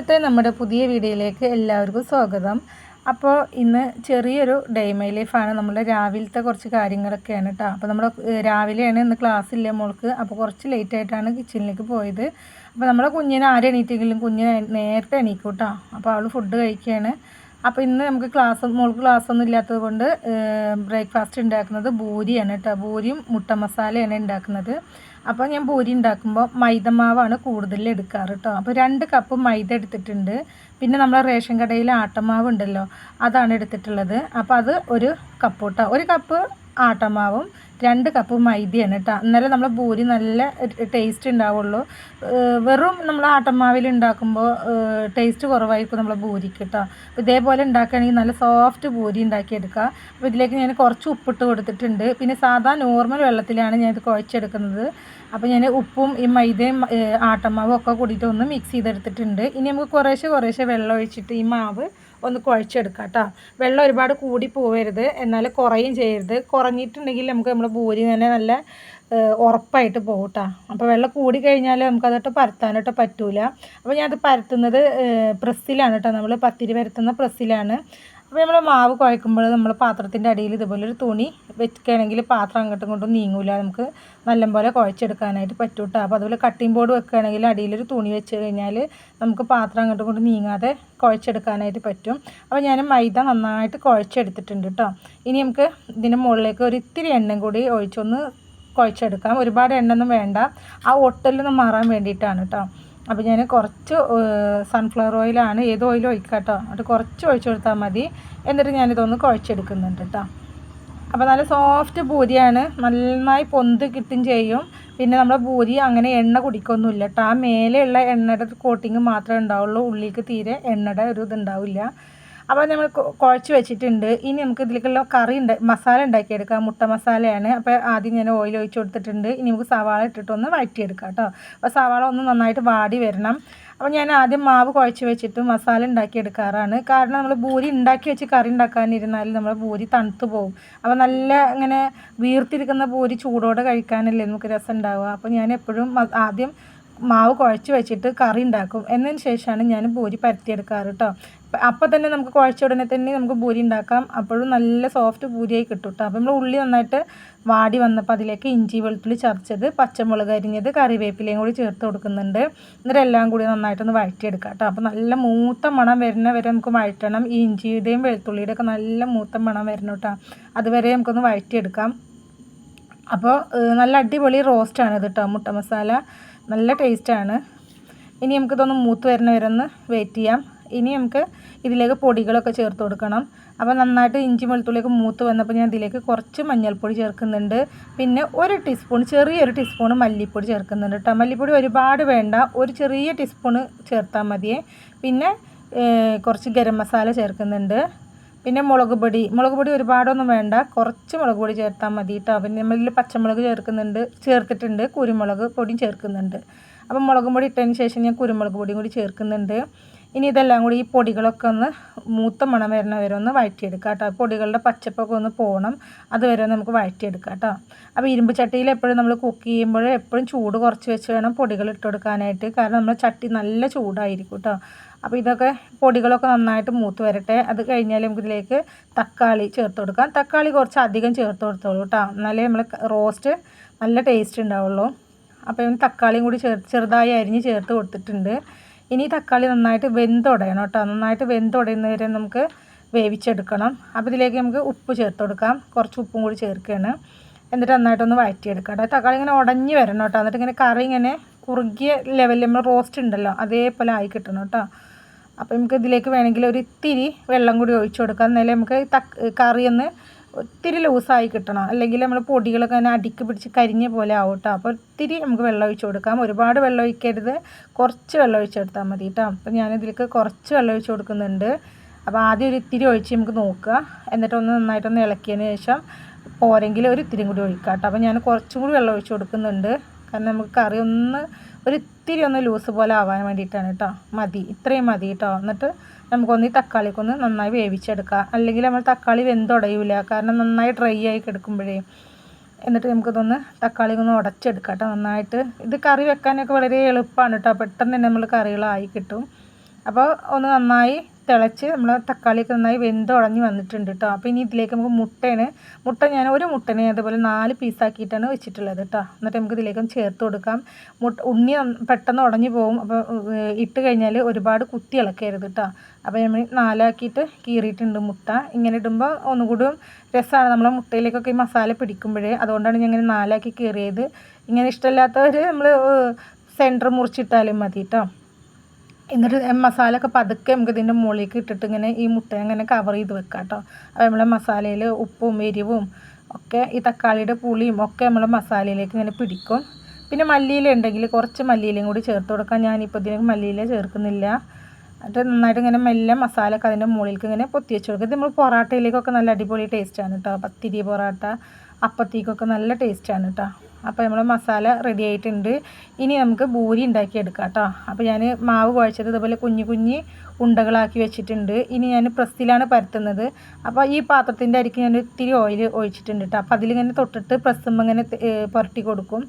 ഇന്നത്തെ നമ്മുടെ പുതിയ വീഡിയോയിലേക്ക് എല്ലാവർക്കും സ്വാഗതം. അപ്പോൾ ഇന്ന് ചെറിയൊരു ഡേ മൈ ലൈഫാണ്. നമ്മുടെ രാവിലത്തെ കുറച്ച് കാര്യങ്ങളൊക്കെയാണ് കേട്ടോ. അപ്പോൾ നമ്മൾ രാവിലെയാണ് ഇന്ന് ക്ലാസ് ഇല്ല മോൾക്ക്. അപ്പോൾ കുറച്ച് ലേറ്റ് ആയിട്ടാണ് കിച്ചണിലേക്ക് പോയത്. അപ്പോൾ നമ്മുടെ കുഞ്ഞിനെ എണീറ്റെങ്കിലും കുഞ്ഞിന് നേരത്തെ എണീക്കും കേട്ടോ. അപ്പോൾ അവൾ ഫുഡ് കഴിക്കുകയാണ്. അപ്പോൾ ഇന്ന് നമുക്ക് മോൾക്ക് ക്ലാസ്സൊന്നും ഇല്ലാത്തത് കൊണ്ട് ബ്രേക്ക്ഫാസ്റ്റ് ഉണ്ടാക്കുന്നത് പൂരിയാണ് കേട്ടോ. പൂരിയും മുട്ട മസാലയാണ് ഉണ്ടാക്കുന്നത്. അപ്പോൾ ഞാൻ പൂരി ഉണ്ടാക്കുമ്പോൾ മൈദമാവാണ് കൂടുതൽ എടുക്കാറ് കേട്ടോ. അപ്പോൾ 2 കപ്പ് മൈദ എടുത്തിട്ടുണ്ട്. പിന്നെ നമ്മൾ റേഷൻ കടയിൽ ആട്ടമാവ് ഉണ്ടല്ലോ, അതാണ് എടുത്തിട്ടുള്ളത്. അപ്പോൾ അത് 1 കപ്പ് കേട്ടോ. 1 കപ്പ് ആട്ടമാവും 2 കപ്പ് മൈദയാണ് കേട്ടോ. എന്നാലേ നമ്മൾ പൂരി നല്ല ടേസ്റ്റ് ഉണ്ടാവുള്ളൂ. വെറും നമ്മൾ ആട്ടമാവിൽ ഉണ്ടാക്കുമ്പോൾ ടേസ്റ്റ് കുറവായിരിക്കും നമ്മളെ പൂരിക്ക് കേട്ടോ. അപ്പോൾ ഇതേപോലെ ഉണ്ടാക്കുകയാണെങ്കിൽ നല്ല സോഫ്റ്റ് പൂരി ഉണ്ടാക്കിയെടുക്കുക. അപ്പോൾ ഇതിലേക്ക് ഞാൻ കുറച്ച് ഉപ്പിട്ട് കൊടുത്തിട്ടുണ്ട്. പിന്നെ സാധാ നോർമൽ വെള്ളത്തിലാണ് ഞാനിത് കുഴച്ചെടുക്കുന്നത്. അപ്പോൾ ഞാൻ ഉപ്പും ഈ മൈദയും ആട്ടമാവും ഒക്കെ കൂടിയിട്ട് ഒന്ന് മിക്സ് ചെയ്തെടുത്തിട്ടുണ്ട്. ഇനി നമുക്ക് കുറേശ്ശെ വെള്ളം ഒഴിച്ചിട്ട് ഈ മാവ് ഒന്ന് കുഴച്ചെടുക്കാം കേട്ടോ. വെള്ളം ഒരുപാട് കൂടി പോവരുത്, എന്നാൽ കുറയും ചെയ്യരുത്. കുറഞ്ഞിട്ടുണ്ടെങ്കിൽ നമ്മുടെ പൂരി തന്നെ നല്ല ഉറപ്പായിട്ട് പോകും കേട്ടോ. അപ്പോൾ വെള്ളം കൂടി കഴിഞ്ഞാൽ നമുക്കതിട്ട് പരത്താനായിട്ട് പറ്റൂല. അപ്പോൾ ഞാനത് പരത്തുന്നത് പ്രസ്സിലാണ് കേട്ടോ. നമ്മൾ പത്തിരി പരത്തുന്ന പ്രസ്സിലാണ്. അപ്പോൾ നമ്മൾ മാവ് കുഴക്കുമ്പോൾ നമ്മൾ പാത്രത്തിൻ്റെ അടിയിൽ ഇതുപോലൊരു തുണി വെക്കുകയാണെങ്കിൽ പാത്രം അങ്ങോട്ടും ഇങ്ങോട്ടും നീങ്ങൂല. നമുക്ക് നല്ലപോലെ കുഴച്ചെടുക്കാനായിട്ട് പറ്റും കേട്ടോ. അപ്പോൾ അതുപോലെ കട്ടിംഗ് ബോർഡ് വെക്കുകയാണെങ്കിൽ അടിയിലൊരു തുണി വെച്ച് കഴിഞ്ഞാൽ നമുക്ക് പാത്രം അങ്ങോട്ടും ഇങ്ങോട്ടും നീങ്ങാതെ കുഴച്ചെടുക്കാനായിട്ട് പറ്റും. അപ്പോൾ ഞാൻ മൈദ നന്നായിട്ട് കുഴച്ചെടുത്തിട്ടുണ്ട് കേട്ടോ. ഇനി നമുക്ക് ഇതിൻ്റെ മുകളിലേക്ക് ഒരു ഇത്തിരി എണ്ണയും കൂടി ഒഴിച്ചൊന്ന് കുഴച്ചെടുക്കാം. ഒരുപാട് എണ്ണയൊന്നും വേണ്ട, ആ ഒട്ടലൊന്നും മാറാൻ വേണ്ടിയിട്ടാണ് കേട്ടോ. അപ്പോൾ ഞാൻ കുറച്ച് സൺഫ്ലവർ ഓയിലാണ്, ഏത് ഓയിൽ ഒഴിക്കാം കേട്ടോ. അത് കുറച്ച് ഒഴിച്ചു കൊടുത്താൽ മതി. എന്നിട്ട് ഞാനിതൊന്ന് കുഴച്ചെടുക്കുന്നുണ്ട് കേട്ടോ. അപ്പോൾ നല്ല സോഫ്റ്റ് പൂരിയാണ്, നന്നായി പൊന്ത് കിട്ടും ചെയ്യും. പിന്നെ നമ്മുടെ പൂരി അങ്ങനെ എണ്ണ കുടിക്കൊന്നുമില്ല കേട്ടോ. ആ മേലെയുള്ള എണ്ണയുടെ കോട്ടിങ് മാത്രമേ ഉണ്ടാവുള്ളൂ, ഉള്ളിലേക്ക് തീരെ എണ്ണയുടെ ഒരു ഇതുണ്ടാവില്ല. അപ്പോൾ നമ്മൾ കുഴച്ച് വെച്ചിട്ടുണ്ട്. ഇനി നമുക്ക് ഇതിലേക്കുള്ള മസാല ഉണ്ടാക്കിയെടുക്കാം. മുട്ട മസാലയാണ്. അപ്പോൾ ആദ്യം ഞാൻ ഓയിൽ ഒഴിച്ച് കൊടുത്തിട്ടുണ്ട്. ഇനി നമുക്ക് സവാള ഇട്ടിട്ടൊന്ന് വഴറ്റിയെടുക്കാം കേട്ടോ. അപ്പോൾ സവാള ഒന്ന് നന്നായിട്ട് വാടി വരണം. അപ്പോൾ ഞാൻ ആദ്യം മാവ് കുഴച്ച് വെച്ചിട്ട് മസാല ഉണ്ടാക്കിയെടുക്കാറാണ്. കാരണം നമ്മൾ പൂരി ഉണ്ടാക്കി വെച്ച് കറി ഉണ്ടാക്കാനിരുന്നാൽ നമ്മൾ പൂരി തണുത്ത് പോകും. അപ്പോൾ നല്ല ഇങ്ങനെ വീർത്തിരിക്കുന്ന പൂരി ചൂടോടെ കഴിക്കാനല്ലേ നമുക്ക് രസം ഉണ്ടാവുക. അപ്പോൾ ഞാൻ എപ്പോഴും ആദ്യം മാവ് കുഴച്ച് വെച്ചിട്ട് കറി ഉണ്ടാക്കും. എന്നതിന് ശേഷമാണ് ഞാൻ പൂരി പരത്തിയെടുക്കാറ് കേട്ടോ. അപ്പോൾ തന്നെ നമുക്ക് കുഴച്ച ഉടനെ തന്നെ നമുക്ക് പൂരി ഉണ്ടാക്കാം. അപ്പോഴും നല്ല സോഫ്റ്റ് പൂരിയായി കിട്ടും കേട്ടോ. അപ്പോൾ നമ്മൾ ഉള്ളി നന്നായിട്ട് വാടി വന്നപ്പോൾ അതിലേക്ക് ഇഞ്ചി വെളുത്തുള്ളി ചതച്ചത്, പച്ചമുളക് അരിഞ്ഞത്, കറിവേപ്പിലയും കൂടി ചേർത്ത് കൊടുക്കുന്നുണ്ട്. എന്നിട്ട് എല്ലാം കൂടി നന്നായിട്ടൊന്ന് വഴറ്റിയെടുക്കാം കേട്ടോ. അപ്പോൾ നല്ല മൂത്ത മണം വരുന്ന വരെ നമുക്ക് വഴറ്റണം. ഈ ഇഞ്ചിയുടെയും വെളുത്തുള്ളിയുടെ ഒക്കെ നല്ല മൂത്ത മണം വരണം കേട്ടോ. അതുവരെ നമുക്കൊന്ന് വഴറ്റിയെടുക്കാം. അപ്പോൾ നല്ല അടിപൊളി റോസ്റ്റാണ് ഇത് കേട്ടോ. മുട്ട മസാല നല്ല ടേസ്റ്റാണ്. ഇനി നമുക്കിതൊന്ന് മൂത്ത് വരുന്ന വരെ ഒന്ന് വെയിറ്റ് ചെയ്യാം. ഇനി നമുക്ക് ഇതിലേക്ക് പൊടികളൊക്കെ ചേർത്ത് കൊടുക്കണം. അപ്പോൾ നന്നായിട്ട് ഇഞ്ചി വെളുത്തുള്ളിയൊക്കെ മൂത്ത് വന്നപ്പോൾ ഞാൻ ഇതിലേക്ക് കുറച്ച് മഞ്ഞൾപ്പൊടി ചേർക്കുന്നുണ്ട്. പിന്നെ ചെറിയൊരു ടീസ്പൂൺ മല്ലിപ്പൊടി ചേർക്കുന്നുണ്ട് കേട്ടോ. മല്ലിപ്പൊടി ഒരുപാട് വേണ്ട, ഒരു ചെറിയ ടീസ്പൂണ് ചേർത്താൽ മതിയേ. പിന്നെ കുറച്ച് ഗരം മസാല ചേർക്കുന്നുണ്ട്. പിന്നെ മുളക് പൊടി ഒരുപാടൊന്നും വേണ്ട, കുറച്ച് മുളക് പൊടി ചേർത്താൽ മതി കേട്ടോ. പിന്നെ നമ്മളിൽ പച്ചമുളക് ചേർത്തിട്ടുണ്ട്, കുരുമുളക് പൊടിയും ചേർക്കുന്നുണ്ട്. അപ്പം മുളക് പൊടി ഇട്ടതിന് ശേഷം ഞാൻ കുരുമുളക് പൊടിയും കൂടി ചേർക്കുന്നുണ്ട്. ഇനി ഇതെല്ലാം കൂടി ഈ പൊടികളൊക്കെ ഒന്ന് മൂത്ത മണം വരുന്ന വരെ ഒന്ന് വഴറ്റിയെടുക്കാം കേട്ടോ. പൊടികളുടെ പച്ചപ്പൊക്കെ ഒന്ന് പോകണം, അതുവരെ നമുക്ക് വഴറ്റിയെടുക്കാം കേട്ടോ. അപ്പോൾ ഇരുമ്പ് ചട്ടിയിൽ എപ്പോഴും നമ്മൾ കുക്ക് ചെയ്യുമ്പോൾ എപ്പോഴും ചൂട് കുറച്ച് വെച്ച് വേണം പൊടികൾ ഇട്ട് കൊടുക്കാനായിട്ട്. കാരണം നമ്മുടെ ചട്ടി നല്ല ചൂടായിരിക്കും കേട്ടോ. അപ്പോൾ ഇതൊക്കെ പൊടികളൊക്കെ നന്നായിട്ട് മൂത്ത് വരട്ടെ. അത് കഴിഞ്ഞാൽ നമുക്ക് ഇതിലേക്ക് തക്കാളി ചേർത്ത് കൊടുക്കാം. തക്കാളി കുറച്ച് അധികം ചേർത്ത് കൊടുത്തോളൂ കേട്ടോ, എന്നാലേ നമ്മൾ റോസ്റ്റ് നല്ല ടേസ്റ്റ് ഉണ്ടാവുള്ളൂ. അപ്പോൾ തക്കാളിയും കൂടി ചെറുതായി അരിഞ്ഞ് ചേർത്ത് കൊടുത്തിട്ടുണ്ട്. ഇനി തക്കാളി നന്നായിട്ട് വെന്തുടയണം കേട്ടോ. നന്നായിട്ട് വെന്തുടയുന്നവരെ നമുക്ക് വേവിച്ചെടുക്കണം. അപ്പോൾ ഇതിലേക്ക് നമുക്ക് ഉപ്പ് ചേർത്ത് കൊടുക്കാം. കുറച്ച് ഉപ്പും കൂടി ചേർക്കുകയാണ്. എന്നിട്ട് നന്നായിട്ടൊന്ന് വഴറ്റിയെടുക്കാം കേട്ടോ. തക്കാളി ഇങ്ങനെ ഉടഞ്ഞ് വരണം കേട്ടോ. എന്നിട്ട് ഇങ്ങനെ കറി ഇങ്ങനെ കുറുകിയ ലെവലിൽ നമ്മൾ റോസ്റ്റ് ഉണ്ടല്ലോ അതേപോലെ ആയി കിട്ടണം കേട്ടോ. അപ്പോൾ നമുക്ക് ഇതിലേക്ക് വേണമെങ്കിൽ ഒരു ഇത്തിരി വെള്ളം കൂടി ഒഴിച്ചു കൊടുക്കാം. എന്നാലേ നമുക്ക് കറി ഒന്ന് ഒത്തിരി ലൂസായി കിട്ടണം, അല്ലെങ്കിൽ നമ്മൾ പൊടികളൊക്കെ അങ്ങനെ അടിക്ക് പിടിച്ച് കരിഞ്ഞ പോലെ ആവും കേട്ടോ. അപ്പോൾ ഒത്തിരി നമുക്ക് വെള്ളം ഒഴിച്ച് കൊടുക്കാം. ഒരുപാട് വെള്ളം ഒഴിക്കരുത്, കുറച്ച് വെള്ളം ഒഴിച്ചെടുത്താൽ മതി കേട്ടോ. അപ്പോൾ ഞാനിതിലേക്ക് കുറച്ച് വെള്ളം ഒഴിച്ച് കൊടുക്കുന്നുണ്ട്. അപ്പോൾ ആദ്യം ഒരു ഇത്തിരി ഒഴിച്ച് നമുക്ക് നോക്കുക. എന്നിട്ടൊന്ന് നന്നായിട്ടൊന്ന് ഇളക്കിയതിന് ശേഷം പോരെങ്കിൽ ഒരു ഇത്തിരിയും കൂടി ഒഴിക്കാം കേട്ടോ. അപ്പോൾ ഞാൻ കുറച്ചും കൂടി വെള്ളം ഒഴിച്ച് കൊടുക്കുന്നുണ്ട്. കാരണം നമുക്ക് കറി ഒരു ഇത്തിരി ഒന്ന് ലൂസ് പോലെ ആവാൻ വേണ്ടിയിട്ടാണ് കേട്ടോ. ഇത്രയും മതി കേട്ടോ. എന്നിട്ട് നമുക്കൊന്ന് ഈ തക്കാളിക്കൊന്ന് നന്നായി വേവിച്ചെടുക്കാം. അല്ലെങ്കിൽ നമ്മൾ തക്കാളി വെന്തുടയൂല, കാരണം നന്നായി ഡ്രൈ ആയി കിടക്കുമ്പോഴേ. എന്നിട്ട് നമുക്കിതൊന്ന് തക്കാളി ഒന്ന് ഉടച്ചെടുക്കാം കേട്ടോ നന്നായിട്ട്. ഇത് കറി വെക്കാനൊക്കെ വളരെ എളുപ്പമാണ് കേട്ടോ. പെട്ടെന്ന് തന്നെ നമ്മൾ കറികളായി കിട്ടും. അപ്പോൾ ഒന്ന് നന്നായി തിളച്ച് നമ്മൾ തക്കാളിയൊക്കെ നന്നായി വെന്തുടഞ്ഞ് വന്നിട്ടുണ്ട് കേട്ടോ. അപ്പോൾ ഇനി ഇതിലേക്ക് നമുക്ക് മുട്ട ഞാൻ ഒരു മുട്ടനെ അതുപോലെ 4 പീസാക്കിയിട്ടാണ് വെച്ചിട്ടുള്ളത് കേട്ടോ. എന്നിട്ട് നമുക്ക് ഇതിലേക്കും ചേർത്ത് കൊടുക്കാം. ഉണ്ണി പെട്ടെന്ന് ഉടഞ്ഞു പോകും. അപ്പോൾ ഇട്ട് കഴിഞ്ഞാൽ ഒരുപാട് കുത്തി ഇളക്കരുത് കേട്ടോ. അപ്പോൾ നമ്മൾ 4 ആക്കിയിട്ട് കീറിയിട്ടുണ്ട് മുട്ട. ഇങ്ങനെ ഇടുമ്പോൾ ഒന്നുകൂടി രസമാണ് നമ്മളെ മുട്ടയിലേക്കൊക്കെ ഈ മസാല പിടിക്കുമ്പോഴേ. അതുകൊണ്ടാണ് ഞാൻ ഇങ്ങനെ 4 ആക്കി കീറിയത്. ഇങ്ങനെ ഇഷ്ടമില്ലാത്തവർ നമ്മൾ സെൻറ്റർ മുറിച്ചിട്ടാലും മതി കേട്ടോ. എന്നിട്ട് മസാല ഒക്കെ പതുക്കെ നമുക്ക് ഇതിൻ്റെ മുകളിലേക്ക് ഇട്ടിട്ട് ഇങ്ങനെ ഈ മുട്ട ഇങ്ങനെ കവർ ചെയ്ത് വെക്കാം കേട്ടോ. അപ്പോൾ നമ്മളെ മസാലയിൽ ഉപ്പും എരിവും ഒക്കെ ഈ തക്കാളിയുടെ പുളിയും ഒക്കെ നമ്മളെ മസാലയിലേക്ക് ഇങ്ങനെ പിടിക്കും. പിന്നെ മല്ലിയില ഉണ്ടെങ്കിൽ കുറച്ച് മല്ലിയിലയും കൂടി ചേർത്ത് കൊടുക്കാം. ഞാനിപ്പോൾ ഇതിലേക്ക് മല്ലിയില ചേർക്കുന്നില്ല. എന്നിട്ട് നന്നായിട്ട് ഇങ്ങനെ മെല്ലെ മസാല ഒക്കെ അതിൻ്റെ മുകളിലേക്ക് ഇങ്ങനെ പൊത്തി വെച്ച് കൊടുക്കുക. ഇത് നമ്മൾ പൊറാട്ടയിലേക്കൊക്കെ നല്ല അടിപൊളി ടേസ്റ്റാണ് കേട്ടോ. പത്തിരി പൊറാട്ട അപ്പത്തേക്കൊക്കെ നല്ല ടേസ്റ്റാണ് കേട്ടോ. അപ്പോൾ നമ്മൾ മസാല റെഡി ആയിട്ടുണ്ട്. ഇനി നമുക്ക് ബൂരി ഉണ്ടാക്കിയെടുക്കാം കേട്ടോ. അപ്പോൾ ഞാൻ മാവ് കുഴച്ചത് ഇതുപോലെ കുഞ്ഞു ഉണ്ടകളാക്കി വെച്ചിട്ടുണ്ട്. ഇനി ഞാൻ പ്രസ്സിലാണ് പരത്തുന്നത്. അപ്പോൾ ഈ പാത്രത്തിൻ്റെ അരിക്ക് ഞാൻ ഇത്തിരി ഓയിൽ ഒഴിച്ചിട്ടുണ്ട് കേട്ടോ. അപ്പോൾ അതിലിങ്ങനെ തൊട്ടിട്ട് പ്രസ്സുമ്പോൾ ഇങ്ങനെ പുരട്ടി കൊടുക്കും.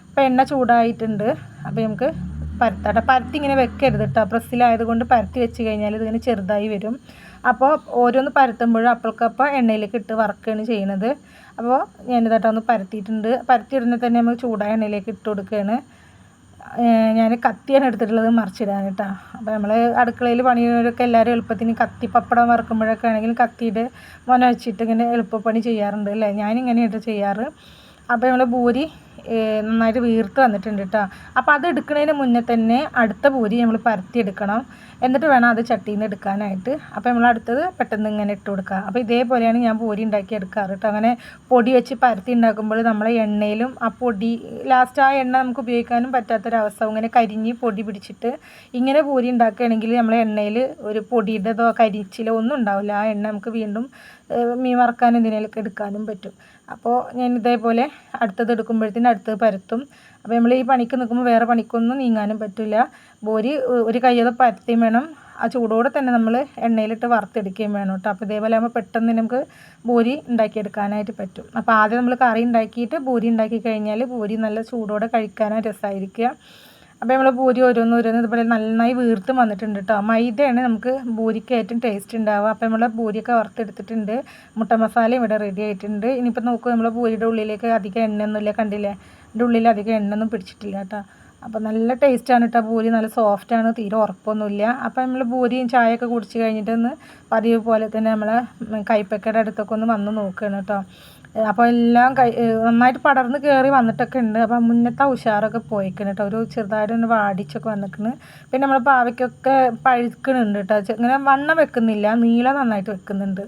അപ്പോൾ എണ്ണ ചൂടായിട്ടുണ്ട്. അപ്പോൾ നമുക്ക് പരത്താം. പരത്തി ഇങ്ങനെ വെക്കരുത് കേട്ടോ. പ്രസ്സിലായതുകൊണ്ട് പരത്തി വെച്ച് കഴിഞ്ഞാൽ ഇതിങ്ങനെ ചെറുതായി വരും. അപ്പോൾ ഓരോന്ന് പരത്തുമ്പോഴും അപ്പോഴേക്കപ്പോൾ എണ്ണയിലേക്ക് ഇട്ട് വറക്കുകയാണ് ചെയ്യുന്നത്. അപ്പോൾ ഞാനിതായിട്ട് ഒന്ന് പരത്തിയിട്ടുണ്ട്. പരത്തിയിടുന്നത് തന്നെ നമ്മൾ ചൂടായ എണ്ണയിലേക്ക് ഇട്ട് കൊടുക്കുകയാണ്. ഞാൻ കത്തിയാണ് എടുത്തിട്ടുള്ളത് മറിച്ചിടാൻ കേട്ടോ. അപ്പോൾ നമ്മൾ അടുക്കളയിൽ പണിയുന്നവരൊക്കെ എല്ലാവരും എളുപ്പത്തിന് പപ്പടം വറുക്കുമ്പോഴൊക്കെ ആണെങ്കിലും കത്തിയുടെ മൊന വെച്ചിട്ട് ഇങ്ങനെ എളുപ്പപ്പണി ചെയ്യാറുണ്ട് അല്ലേ. ഞാനിങ്ങനെയായിട്ട് ചെയ്യാറ്. അപ്പോൾ നമ്മൾ ബൂരി നന്നായിട്ട് വീർത്ത് വന്നിട്ടുണ്ട് കേട്ടോ. അപ്പോൾ അത് എടുക്കുന്നതിന് മുന്നേ തന്നെ അടുത്ത ബൂരി നമ്മൾ പരത്തിയെടുക്കണം. എന്നിട്ട് വേണം അത് ചട്ടിയിൽ നിന്ന് എടുക്കാനായിട്ട്. അപ്പോൾ നമ്മൾ അടുത്തത് പെട്ടെന്ന് ഇങ്ങനെ ഇട്ട് കൊടുക്കുക. അപ്പോൾ ഇതേപോലെയാണ് ഞാൻ ബൂരി ഉണ്ടാക്കി എടുക്കാറ് കേട്ടോ. അങ്ങനെ പൊടി വെച്ച് പരത്തി ഉണ്ടാക്കുമ്പോൾ നമ്മളെ എണ്ണയിലും ആ പൊടി ലാസ്റ്റ് ആ എണ്ണ നമുക്ക് ഉപയോഗിക്കാനും പറ്റാത്തൊരവസ്ഥ ഇങ്ങനെ കരിഞ്ഞ് പൊടി പിടിച്ചിട്ട് ഇങ്ങനെ ബൂരി ഉണ്ടാക്കുകയാണെങ്കിൽ നമ്മളെ എണ്ണയിൽ ഒരു പൊടിയുടേതോ കരിച്ചിലോ ഒന്നും ഉണ്ടാവില്ല. ആ എണ്ണ നമുക്ക് വീണ്ടും മീൻ വറക്കാനും എന്തിനേലൊക്കെ എടുക്കാനും പറ്റും. അപ്പോൾ ഞാൻ ഇതേപോലെ അടുത്തത് എടുക്കുമ്പോഴത്തേനും അടുത്തത് പരത്തും. അപ്പോൾ നമ്മൾ ഈ പണിക്ക് നിൽക്കുമ്പോൾ വേറെ പണിക്കൊന്നും നീങ്ങാനും പറ്റില്ല. ബോരി ഒരു കയ്യത് പരത്തിയും വേണം. ആ ചൂടോടെ തന്നെ നമ്മൾ എണ്ണയിലിട്ട് വറുത്തെടുക്കുകയും വേണം കേട്ടോ. അപ്പോൾ ഇതേപോലെ ആകുമ്പോൾ പെട്ടെന്ന് നമുക്ക് ബൂരി ഉണ്ടാക്കിയെടുക്കാനായിട്ട് പറ്റും. അപ്പോൾ ആദ്യം നമ്മൾ കറി ഉണ്ടാക്കിയിട്ട് ബൂരി ഉണ്ടാക്കി കഴിഞ്ഞാൽ ബൂരി നല്ല ചൂടോടെ കഴിക്കാനാണ് രസമായിരിക്കുക. അപ്പോൾ നമ്മൾ ബൂരി ഓരോന്ന് ഇതുപോലെ നന്നായി വീർത്ത് വന്നിട്ടുണ്ട് കേട്ടോ. മൈദയാണ് നമുക്ക് ബൂരിക്ക് ഏറ്റവും ടേസ്റ്റ് ഉണ്ടാവുക. അപ്പോൾ നമ്മൾ ബൂരിയൊക്കെ വറുത്തെടുത്തിട്ടുണ്ട്. മുട്ട മസാലയും ഇവിടെ റെഡി ആയിട്ടുണ്ട്. ഇനിയിപ്പോൾ നോക്കൂ, നമ്മൾ ബൂരിയുടെ ഉള്ളിലേക്ക് അധികം എണ്ണയൊന്നുമില്ല, കണ്ടില്ലേ? എൻ്റെ ഉള്ളിൽ അധികം എണ്ണയൊന്നും പിടിച്ചിട്ടില്ല കേട്ടോ. അപ്പോൾ നല്ല ടേസ്റ്റാണ് കേട്ടോ. ബൂരി നല്ല സോഫ്റ്റാണ്, തീരെ ഉറപ്പൊന്നുമില്ല. അപ്പോൾ നമ്മൾ ബൂരിയും ചായയൊക്കെ കുടിച്ച് കഴിഞ്ഞിട്ടൊന്ന് പതിവ് പോലെ തന്നെ നമ്മളെ കൈപ്പക്കയുടെ അടുത്തൊക്കെ ഒന്ന് വന്ന് നോക്കുകയാണ് കേട്ടോ. അപ്പോൾ എല്ലാം നന്നായിട്ട് പടർന്ന് കയറി വന്നിട്ടൊക്കെ ഉണ്ട്. അപ്പോൾ മുന്നത്തെ ഉഷാറൊക്കെ പോയിക്കണം കേട്ടോ. ഒരു ചെറുതായിട്ടൊന്ന് വാടിച്ചൊക്കെ വന്നിട്ടുണ്ട്. പിന്നെ നമ്മൾ പാവയ്ക്കൊക്കെ പഴുക്കുന്നുണ്ട് കേട്ടോ. ഇങ്ങനെ വണ്ണം വെക്കുന്നില്ല, നീളം നന്നായിട്ട് വെക്കുന്നുണ്ട്.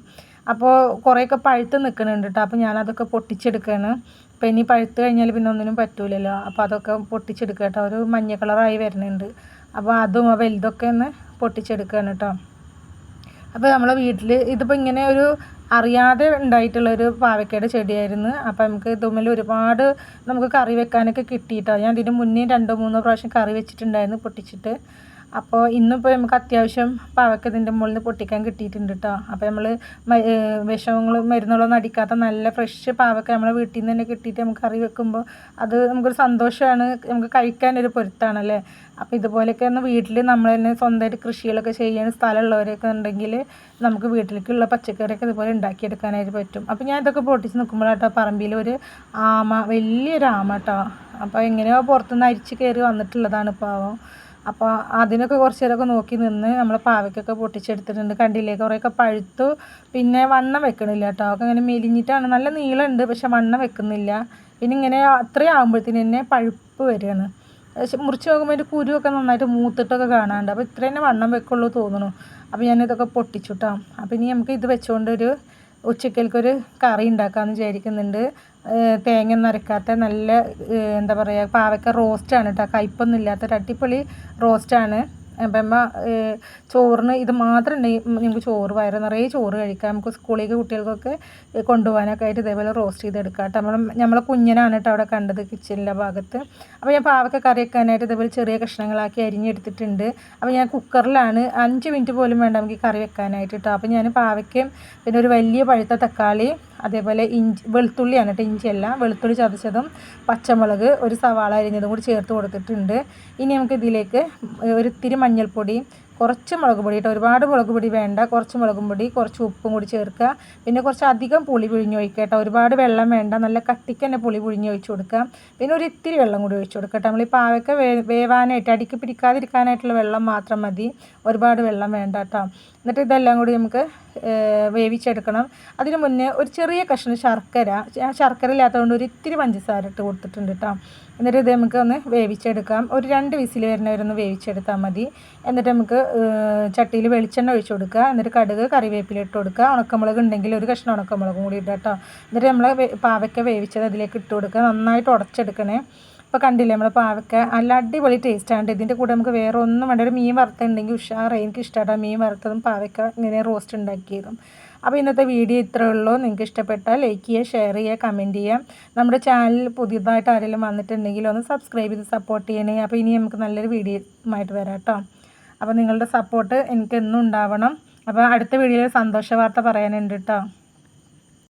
അപ്പോൾ കുറേയൊക്കെ പഴുത്ത് നിൽക്കുന്നുണ്ട് കേട്ടോ. അപ്പോൾ ഞാനതൊക്കെ പൊട്ടിച്ചെടുക്കുകയാണ്. അപ്പോൾ ഇനി പഴുത്ത് കഴിഞ്ഞാൽ പിന്നെ ഒന്നിനും പറ്റൂലല്ലോ. അപ്പോൾ അതൊക്കെ പൊട്ടിച്ചെടുക്കുക കേട്ടോ. ഒരു മഞ്ഞ കളറായി വരുന്നുണ്ട്. അപ്പോൾ അതും ആ വലുതൊക്കെ ഒന്ന് പൊട്ടിച്ചെടുക്കുകയാണ് കേട്ടോ. അപ്പോൾ നമ്മളെ വീട്ടിൽ ഇതിപ്പോൾ ഇങ്ങനെ ഒരു അറിയാതെ ഉണ്ടായിട്ടുള്ളൊരു പാവയ്ക്കയുടെ ചെടിയായിരുന്നു. അപ്പോൾ നമുക്ക് ഇതുമ്മൽ ഒരുപാട് നമുക്ക് കറി വെക്കാനൊക്കെ കിട്ടിയിട്ടോ. ഞാൻ ഇതിന് മുന്നേ 2-3 പ്രാവശ്യം കറി വെച്ചിട്ടുണ്ടായിരുന്നു പൊട്ടിച്ചിട്ട്. അപ്പോൾ ഇന്നിപ്പോൾ നമുക്ക് അത്യാവശ്യം പാവയ്ക്ക ഇതിൻ്റെ മുകളിൽ നിന്ന് പൊട്ടിക്കാൻ കിട്ടിയിട്ടുണ്ട് കേട്ടോ. അപ്പോൾ നമ്മൾ വിഷങ്ങളും മരുന്നുകളൊന്നും അടിക്കാത്ത നല്ല ഫ്രഷ് പാവയ്ക്ക നമ്മളെ വീട്ടിൽ നിന്ന് തന്നെ കിട്ടിയിട്ട് നമുക്ക് കറി വെക്കുമ്പോൾ അത് നമുക്കൊരു സന്തോഷമാണ്, നമുക്ക് കഴിക്കാനൊരു പൊരുത്താണല്ലേ. അപ്പോൾ ഇതുപോലെയൊക്കെ ഒന്ന് വീട്ടിൽ നമ്മൾ തന്നെ സ്വന്തമായിട്ട് കൃഷികളൊക്കെ ചെയ്യാൻ സ്ഥലമുള്ളവരൊക്കെ ഉണ്ടെങ്കിൽ നമുക്ക് വീട്ടിലേക്കുള്ള പച്ചക്കറിയൊക്കെ ഇതുപോലെ ഉണ്ടാക്കിയെടുക്കാനായിട്ട് പറ്റും. അപ്പോൾ ഞാൻ ഇതൊക്കെ പൊട്ടിച്ച് നിൽക്കുമ്പോഴാട്ടോ പറമ്പിൽ ഒരു ആമ, വലിയൊരു ആമ കേട്ടോ. അപ്പോൾ എങ്ങനെയോ പുറത്തുനിന്ന് അരിച്ച് കയറി വന്നിട്ടുള്ളതാണ് പാവം. അപ്പോൾ അതിനൊക്കെ കുറച്ച് നേരമൊക്കെ നോക്കി നിന്ന് നമ്മൾ പാവയ്ക്കൊക്കെ പൊട്ടിച്ചെടുത്തിട്ടുണ്ട്. കണ്ടില്ലേ, കുറേയൊക്കെ പഴുത്തു. പിന്നെ വണ്ണം വെക്കണില്ല കേട്ടോ. ഒക്കെ ഇങ്ങനെ മെലിഞ്ഞിട്ടാണ്, നല്ല നീളമുണ്ട് പക്ഷെ വണ്ണം വെക്കുന്നില്ല. പിന്നെ ഇങ്ങനെ അത്രയും ആകുമ്പോഴത്തേന് തന്നെ പഴുപ്പ് വരികയാണ്. മുറിച്ച് നോക്കുമ്പോൾ അതിൻ്റെ കുരുവൊക്കെ നന്നായിട്ട് മൂത്തിട്ടൊക്കെ കാണാനുണ്ട്. അപ്പോൾ ഇത്ര തന്നെ വണ്ണം വെക്കുള്ളൂ തോന്നുന്നു. അപ്പോൾ ഞാനിതൊക്കെ പൊട്ടിച്ചു കേട്ടോ. അപ്പോൾ ഇനി നമുക്ക് ഇത് വെച്ചുകൊണ്ടൊരു ഉച്ചക്കൽക്കൊരു കറി ഉണ്ടാക്കാമെന്ന് വിചാരിക്കുന്നുണ്ട്. തേങ്ങ നരക്കാത്ത നല്ല എന്താ പറയുക പാവയ്ക്ക റോസ്റ്റാണ് കേട്ടോ. കയ്പ്പൊന്നും ഇല്ലാത്തൊരു അടിപൊളി റോസ്റ്റാണ്. അപ്പം ചോറിന് ഇത് മാത്രം ഉണ്ടെങ്കിൽ നമുക്ക് ചോറ് വയറ് നിറയെ ചോറ് കഴിക്കാം. നമുക്ക് സ്കൂളിലേക്ക് കുട്ടികൾക്കൊക്കെ കൊണ്ടുപോകാനൊക്കെ ആയിട്ട് ഇതേപോലെ റോസ്റ്റ് ചെയ്തെടുക്കാം കേട്ടോ. നമ്മളെ കുഞ്ഞനാണ് കേട്ടോ അവിടെ കണ്ടത് കിച്ചണിലെ ഭാഗത്ത്. അപ്പോൾ ഞാൻ പാവയ്ക്ക കറി വെക്കാനായിട്ട് ഇതേപോലെ ചെറിയ കഷ്ണങ്ങളാക്കി അരിഞ്ഞെടുത്തിട്ടുണ്ട്. അപ്പോൾ ഞാൻ കുക്കറിലാണ് 5 മിനിറ്റ് പോലും വേണ്ട നമുക്ക് കറി വെക്കാനായിട്ട് കേട്ടോ. അപ്പോൾ ഞാൻ പാവയ്ക്കയും പിന്നെ ഒരു വലിയ പഴുത്ത തക്കാളി, അതേപോലെ വെളുത്തുള്ളിയാണ് കേട്ടോ, ഇഞ്ചിയല്ല, വെളുത്തുള്ളി ചതച്ചതും പച്ചമുളക്, ഒരു സവാള അരിഞ്ഞതും കൂടി ചേർത്ത് കൊടുത്തിട്ടുണ്ട്. ഇനി നമുക്ക് ഇതിലേക്ക് ഒരു ഇത്തിരി മഞ്ഞൾപ്പൊടിയും കുറച്ച് മുളക് പൊടി കേട്ടോ, ഒരുപാട് മുളക് പൊടി വേണ്ട, കുറച്ച് മുളകും പൊടി, കുറച്ച് ഉപ്പും കൂടി ചേർക്കുക. പിന്നെ കുറച്ച് അധികം പുളി പിഴിഞ്ഞ് ഒഴിക്കുക കേട്ടോ, ഒരുപാട് വെള്ളം വേണ്ട, നല്ല കട്ടിക്ക് തന്നെ പുളി പിഴിഞ്ഞ് ഒഴിച്ച് കൊടുക്കുക. പിന്നെ ഒരു ഇത്തിരി വെള്ളം കൂടി ഒഴിച്ച് കൊടുക്കുക കേട്ടോ. നമ്മൾ ഈ പാവയ്ക്ക വേവാനായിട്ട് അടിക്ക് പിടിക്കാതിരിക്കാനായിട്ടുള്ള വെള്ളം മാത്രം മതി, ഒരുപാട് വെള്ളം വേണ്ട കേട്ടോ. എന്നിട്ട് ഇതെല്ലാം കൂടി നമുക്ക് വേവിച്ചെടുക്കണം. അതിന് മുന്നേ ഒരു ചെറിയ കഷ്ണം ശർക്കര ഇല്ലാത്തതുകൊണ്ട് ഒരു ഇത്തിരി പഞ്ചസാര ഇട്ട് കൊടുത്തിട്ടുണ്ട് കേട്ടോ. എന്നിട്ട് ഇത് നമുക്ക് ഒന്ന് വേവിച്ചെടുക്കാം. ഒരു 2 വിസിൽ വരുന്നവരൊന്ന് വേവിച്ചെടുത്താൽ മതി. എന്നിട്ട് നമുക്ക് ചട്ടിയിൽ വെളിച്ചെണ്ണ ഒഴിച്ച് കൊടുക്കുക. എന്നിട്ട് കടുക് കറിവേപ്പില ഇട്ട് കൊടുക്കുക. ഉണക്കമുളക് ഉണ്ടെങ്കിൽ ഒരു കഷ്ണം ഉണക്കമുളകും കൂടി ഇടുക കേട്ടോ. എന്നിട്ട് നമ്മൾ പാവയ്ക്ക വേവിച്ചത് അതിലേക്ക് ഇട്ട് കൊടുക്കുക. നന്നായിട്ട് ഉടച്ചെടുക്കണേ. ഇപ്പോൾ കണ്ടില്ലേ നമ്മൾ പാവയ്ക്ക നല്ല അടിപൊളി ടേസ്റ്റാണ്. ഇതിൻ്റെ കൂടെ നമുക്ക് വേറെ ഒന്നും വേണ്ട, ഒരു മീൻ വറുത്തുണ്ടെങ്കിൽ ഉഷാറായി. എനിക്ക് ഇഷ്ടമാണ് മീൻ വറുത്തതും പാവയ്ക്ക ഇങ്ങനെ റോസ്റ്റ് ഉണ്ടാക്കിയതും. അപ്പോൾ ഇന്നത്തെ വീഡിയോ ഇത്രയേ ഉള്ളൂ. നിങ്ങൾക്ക് ഇഷ്ടപ്പെട്ടാൽ ലൈക്ക് ചെയ്യുക, ഷെയർ ചെയ്യുക, കമൻറ്റ് ചെയ്യുക. നമ്മുടെ ചാനൽ പുതിയതായിട്ട് ആരെങ്കിലും വന്നിട്ടുണ്ടെങ്കിൽ ഒന്ന് സബ്സ്ക്രൈബ് ചെയ്ത് സപ്പോർട്ട് ചെയ്യണേ. അപ്പോൾ ഇനി നമുക്ക് നല്ലൊരു വീഡിയോ ആയിട്ട് വരാം കേട്ടോ. അപ്പോൾ നിങ്ങളുടെ സപ്പോർട്ട് എനിക്ക് എന്നും ഉണ്ടാവണം. അപ്പോൾ അടുത്ത വീഡിയോയിൽ സന്തോഷ വാർത്ത പറയാനുണ്ട് കേട്ടോ.